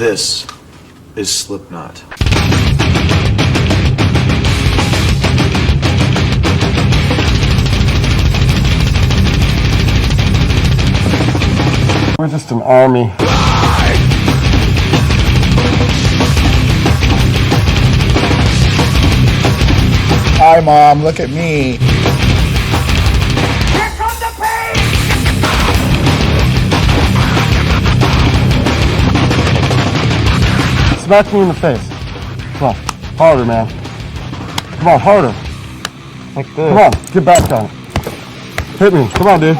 This is Slipknot. We're just an army. Hi, Mom, look at me. Here comes the pain! Smack me in the face. Come on, harder, man. Come on, harder. Like this. Come on, get back on it. Hit me, come on, dude.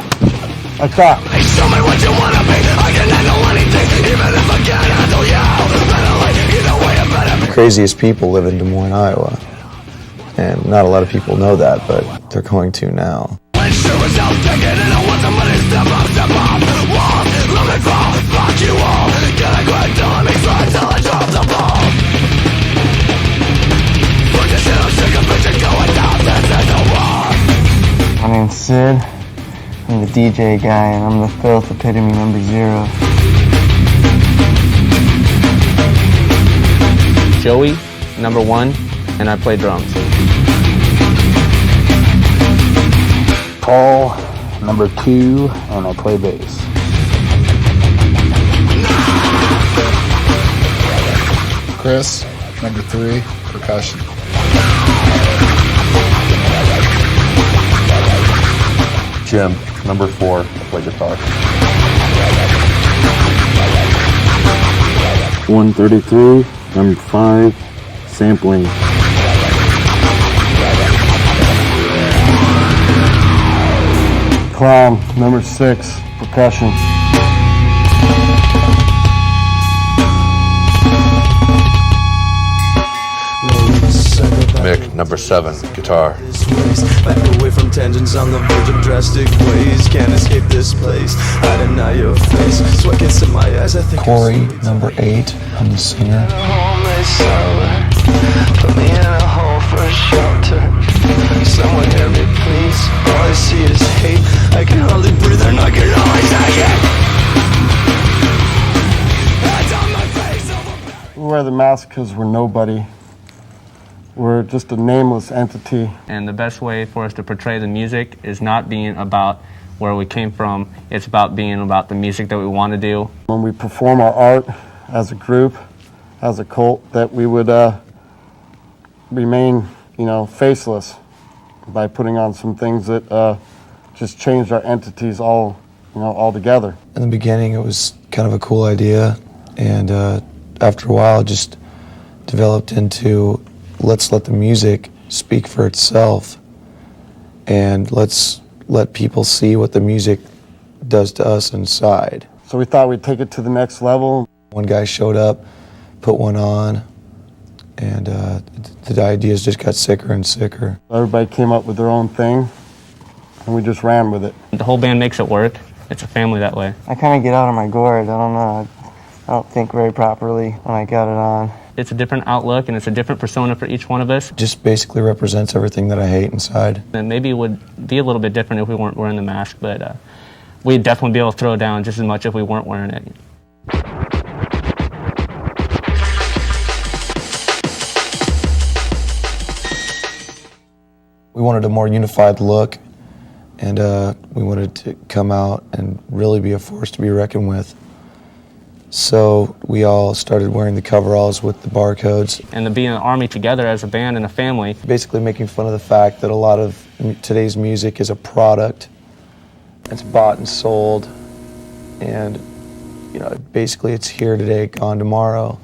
Like that. Hey, show me what you wanna be. I can handle anything, even if I can't handle you. Mentally, either way, I'm better. The craziest people live in Des Moines, Iowa. And not a lot of people know that, but they're going to now. When shit was out thinking, and I want somebody to step up. Walk, let me fall, fuck you all. Can I quit till let me try till I drop the ball? Fuck this shit, I'm sick of bitching going down, this is the war. My name's Sid. I'm the DJ guy, and I'm the filth epitome number 0. Joey, number 1, and I play drums. Paul, number 2, and I play bass. Chris, number 3, percussion. Jim, number 4, I play guitar. 133, number 5, sampling. Clown, number 6, percussion. Mick, number 7, guitar. Back away from tangents on the verge of drastic ways. Can't escape this place. I deny your face. Sweat gets in my eyes. I think Corey, number 8, I'm the singer. Put me in a hole for shelter. Someone hear me, please. All I see is hate. I can hardly breathe and I can only take it. Hands on my face. We wear the mask because we're nobody. We're just a nameless entity. And the best way for us to portray the music is not being about where we came from. It's about being about the music that we want to do. When we perform our art as a group, as a cult, that we would remain, faceless by putting on some things that just changed our entities all together. In the beginning, it was kind of a cool idea, and after a while, it just developed into let's let the music speak for itself, and let's let people see what the music does to us inside. So we thought we'd take it to the next level. One guy showed up, put one on, and the ideas just got sicker and sicker. Everybody came up with their own thing, and we just ran with it. The whole band makes it work. It's a family that way. I kind of get out of my gourd. I don't know. I don't think very properly when I got it on. It's a different outlook, and it's a different persona for each one of us. Just basically represents everything that I hate inside. And maybe it would be a little bit different if we weren't wearing the mask, but we'd definitely be able to throw down just as much if we weren't wearing it. We wanted a more unified look, and we wanted to come out and really be a force to be reckoned with. So we all started wearing the coveralls with the barcodes. And to be in an army together as a band and a family. Basically making fun of the fact that a lot of today's music is a product. It's bought and sold, and basically it's here today, gone tomorrow.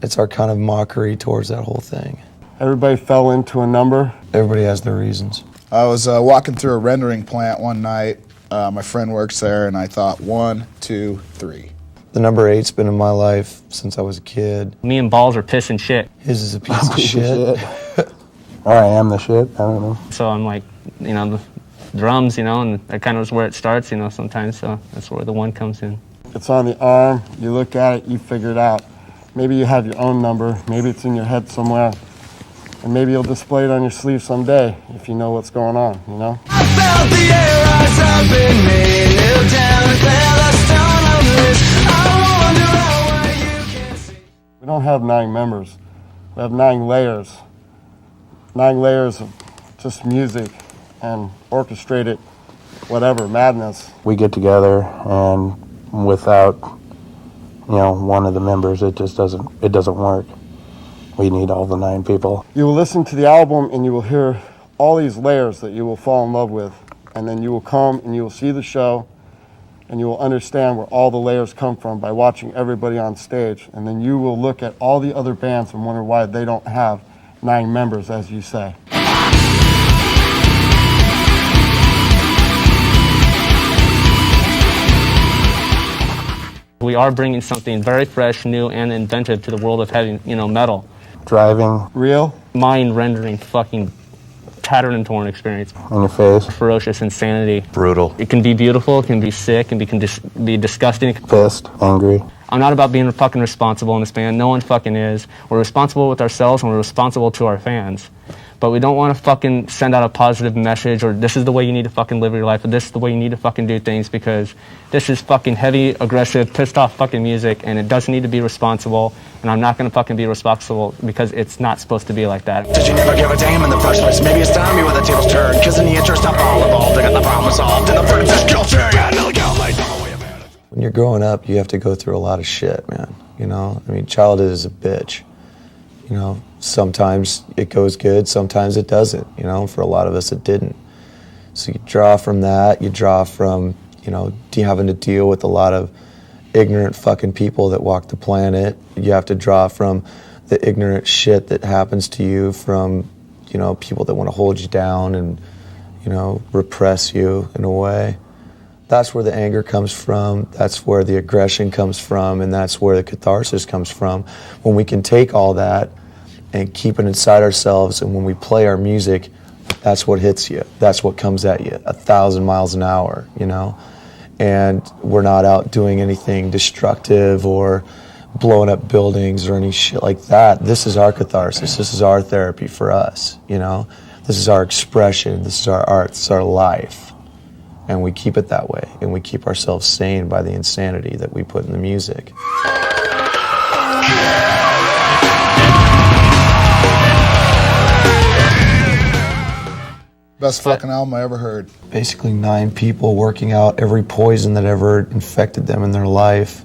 It's our kind of mockery towards that whole thing. Everybody fell into a number. Everybody has their reasons. I was walking through a rendering plant one night. My friend works there, and I thought 1, 2, 3. The number 8's been in my life since I was a kid. Me and Balls are pissing shit. His is a piece of shit. Or I am the shit, I don't know. So I'm like, the drums, and that kind of is where it starts, sometimes. So that's where the 1 comes in. It's on the arm. You look at it, you figure it out. Maybe you have your own number. Maybe it's in your head somewhere. And maybe you'll display it on your sleeve someday if you know what's going on, I felt the air rise up in me, kneel down and bear the stone of this. I wonder how you don't have 9 members. We have 9 layers. 9 layers of just music and orchestrated whatever, madness. We get together, and without, one of the members, it doesn't work. We need all the 9 people. You will listen to the album and you will hear all these layers that you will fall in love with. And then you will come and you will see the show and you will understand where all the layers come from by watching everybody on stage. And then you will look at all the other bands and wonder why they don't have 9 members, as you say. We are bringing something very fresh, new, and inventive to the world of heavy, metal. Driving. Real. Mind-rendering, fucking tattered and torn experience. In your face. Ferocious insanity. Brutal. It can be beautiful, it can be sick, and can be disgusting. Pissed. Angry. I'm not about being fucking responsible in this band. No one fucking is. We're responsible with ourselves and we're responsible to our fans. But we don't want to fucking send out a positive message or this is the way you need to fucking live your life or this is the way you need to fucking do things because this is fucking heavy, aggressive, pissed off fucking music and it doesn't need to be responsible and I'm not going to fucking be responsible because it's not supposed to be like that. Did you never give a damn in the first place? Maybe it's time you where the tables turn. Cause in the interest of all involved, I got the problem solved. And the fruit of this guilty, yeah, no guilt, like no way about it. When you're growing up, you have to go through a lot of shit, man. Childhood is a bitch. Sometimes it goes good, sometimes it doesn't. For a lot of us, it didn't. So you draw from that, you draw from, having to deal with a lot of ignorant fucking people that walk the planet. You have to draw from the ignorant shit that happens to you from, people that want to hold you down and, repress you in a way. That's where the anger comes from, that's where the aggression comes from, and that's where the catharsis comes from. When we can take all that and keep it inside ourselves, and when we play our music, that's what hits you. That's what comes at you, 1,000 miles an hour, And we're not out doing anything destructive or blowing up buildings or any shit like that. This is our catharsis. This is our therapy for us, This is our expression. This is our art. This is our life. And we keep it that way. And we keep ourselves sane by the insanity that we put in the music. Best fucking album I ever heard. Basically 9 people working out every poison that ever infected them in their life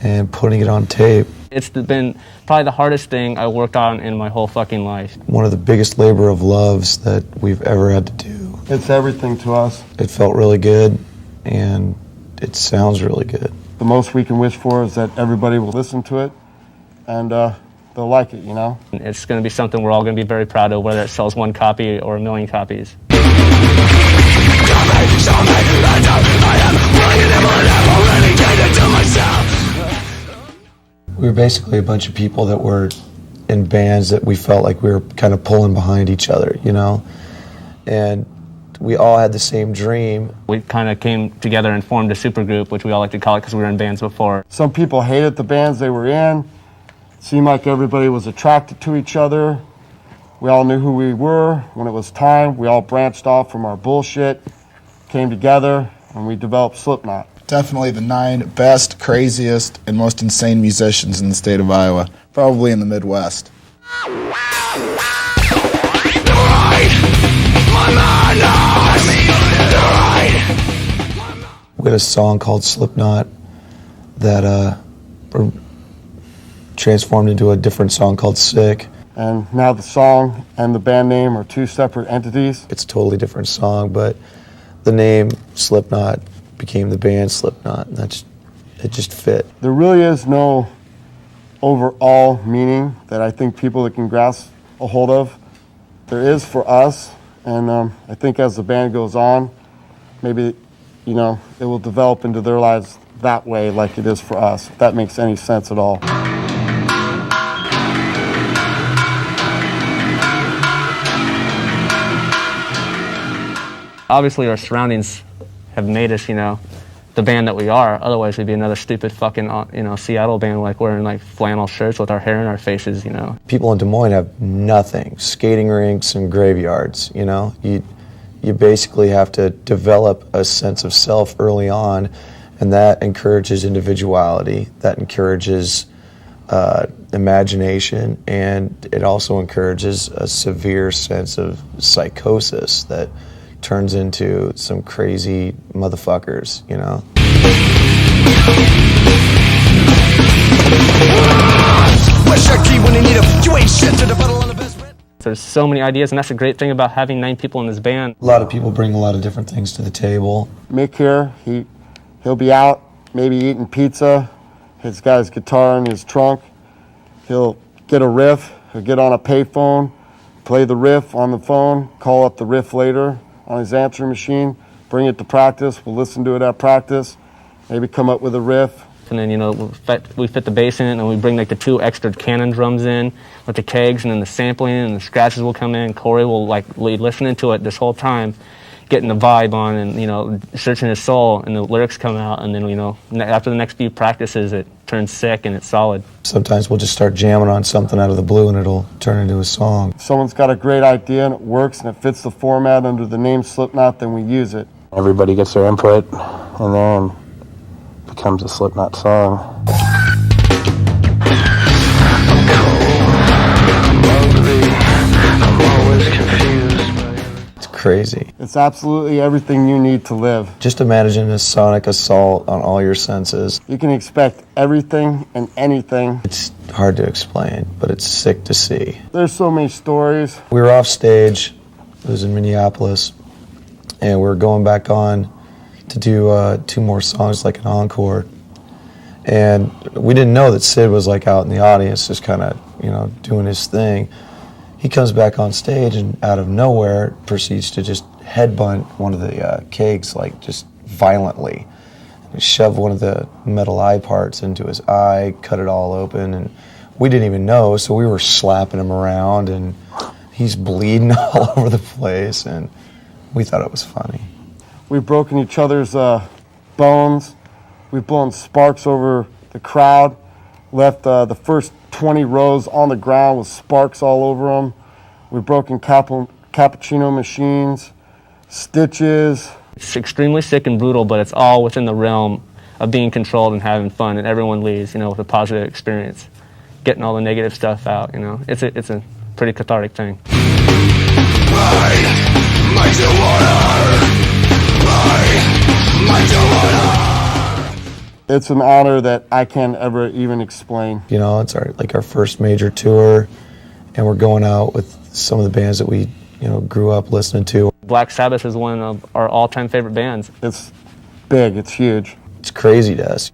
and putting it on tape. It's been probably the hardest thing I worked on in my whole fucking life. One of the biggest labor of loves that we've ever had to do. It's everything to us. It felt really good and it sounds really good. The most we can wish for is that everybody will listen to it and they'll like it, It's going to be something we're all going to be very proud of, whether it sells 1 copy or 1,000,000 copies. We were basically a bunch of people that were in bands that we felt like we were kind of pulling behind each other, And we all had the same dream. We kind of came together and formed a supergroup, which we all like to call it because we were in bands before. Some people hated the bands they were in. Seemed like everybody was attracted to each other. We all knew who we were. When it was time, we all branched off from our bullshit, came together, and we developed Slipknot. Definitely the 9 best, craziest, and most insane musicians in the state of Iowa. Probably in the Midwest. We had a song called Slipknot that transformed into a different song called Sick. And now the song and the band name are 2 separate entities. It's a totally different song, but the name Slipknot became the band Slipknot. It just fit. There really is no overall meaning that I think people that can grasp a hold of. There is for us, and I think as the band goes on, maybe, it will develop into their lives that way like it is for us, if that makes any sense at all. Obviously, our surroundings have made us, the band that we are. Otherwise, we'd be another stupid fucking, Seattle band, like wearing flannel shirts with our hair in our faces, People in Des Moines have nothing. Skating rinks and graveyards, You basically have to develop a sense of self early on, and that encourages individuality. That encourages imagination, and it also encourages a severe sense of psychosis that turns into some crazy motherfuckers, you know? There's so many ideas, and that's the great thing about having 9 people in this band. A lot of people bring a lot of different things to the table. Mick here, he'll be out, maybe eating pizza. He's got his guitar in his trunk. He'll get a riff, he'll get on a payphone, play the riff on the phone, call up the riff later on his answering machine, bring it to practice, we'll listen to it at practice, maybe come up with a riff. And then, you know, we fit the bass in, and we bring like the 2 extra cannon drums in with the kegs, and then the sampling and the scratches will come in. Corey will like be listening to it this whole time, getting the vibe on, and, you know, searching his soul, and the lyrics come out, and then, you know, after the next few practices, it turns sick and it's solid. Sometimes we'll just start jamming on something out of the blue, and it'll turn into a song. If someone's got a great idea and it works and it fits the format under the name Slipknot, then we use it. Everybody gets their input in there and becomes a Slipknot song. It's crazy. It's absolutely everything you need to live. Just imagine a sonic assault on all your senses. You can expect everything and anything. It's hard to explain, but it's sick to see. There's so many stories. We were off stage, it was in Minneapolis, and we were going back on to do 2 more songs, like an encore. And we didn't know that Sid was like out in the audience, just kind of, you know, doing his thing. He comes back on stage and out of nowhere proceeds to just headbutt one of the kegs, like just violently. He shoved one of the metal eye parts into his eye, cut it all open, and we didn't even know, so we were slapping him around, and he's bleeding all over the place, and we thought it was funny. We've broken each other's bones. We've blown sparks over the crowd, left the first 20 rows on the ground with sparks all over them. We've broken cappuccino machines, stitches. It's extremely sick and brutal, but it's all within the realm of being controlled and having fun, and everyone leaves, you know, with a positive experience, getting all the negative stuff out, you know. It's a pretty cathartic thing. It's an honor that I can't ever even explain. You know, it's our first major tour, and we're going out with some of the bands that we, you know, grew up listening to. Black Sabbath is one of our all-time favorite bands. It's big, it's huge. It's crazy to us.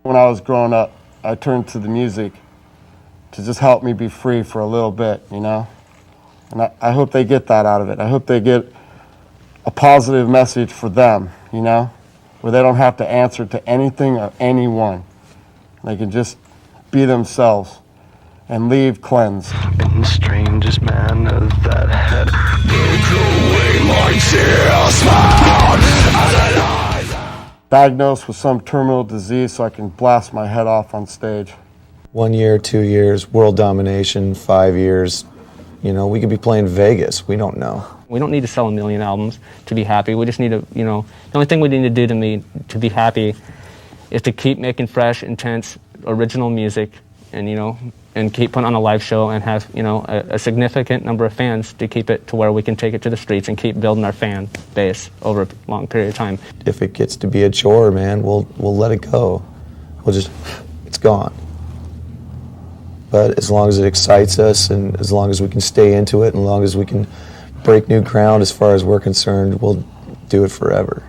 When I was growing up, I turned to the music to just help me be free for a little bit, you know? And I hope they get that out of it. I hope they get a positive message for them, you know? Where they don't have to answer to anything or anyone. They can just be themselves and leave cleansed. In the strangest manner that had broke away my tears found as I lie. Diagnosed with some terminal disease so I can blast my head off on stage. 1 year, 2 years, world domination, 5 years. You know, we could be playing Vegas. We don't know. We don't need to sell 1 million albums to be happy. We just need to, you know, the only thing we need to do to be happy is to keep making fresh, intense, original music, and, you know, and keep putting on a live show and have, you know, a significant number of fans to keep it to where we can take it to the streets and keep building our fan base over a long period of time. If it gets to be a chore, man, we'll let it go. It's gone. But as long as it excites us, and as long as we can stay into it, and as long as we can break new ground as far as we're concerned, we'll do it forever.